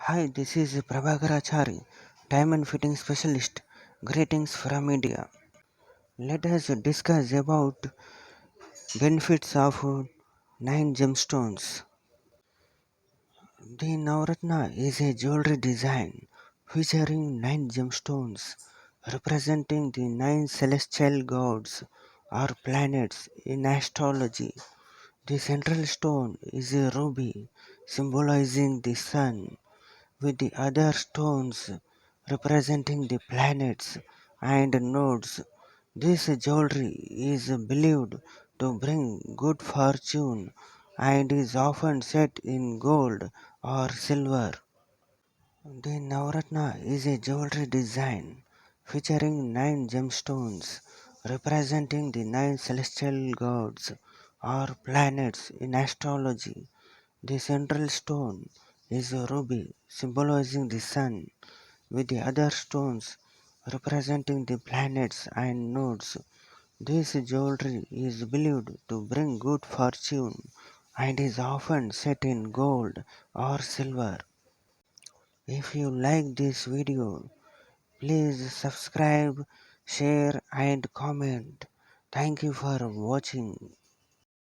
Hi, this is Prabhakarachari, diamond fitting specialist. Greetings from India. Let us discuss about benefits of nine gemstones. The Navratna is a jewelry design featuring nine gemstones representing the nine celestial gods or planets in astrology. The central stone is a ruby symbolizing the sun, with the other stones representing the planets and nodes. This jewelry is believed to bring good fortune and is often set in gold or silver. The Navratna is a jewelry design featuring nine gemstones representing the nine celestial gods or planets in astrology. The central stone is a ruby symbolizing the sun, with the other stones representing the planets and nodes. This jewelry is believed to bring good fortune and is often set in gold or silver. If you like this video, please subscribe, share and comment. Thank you for watching.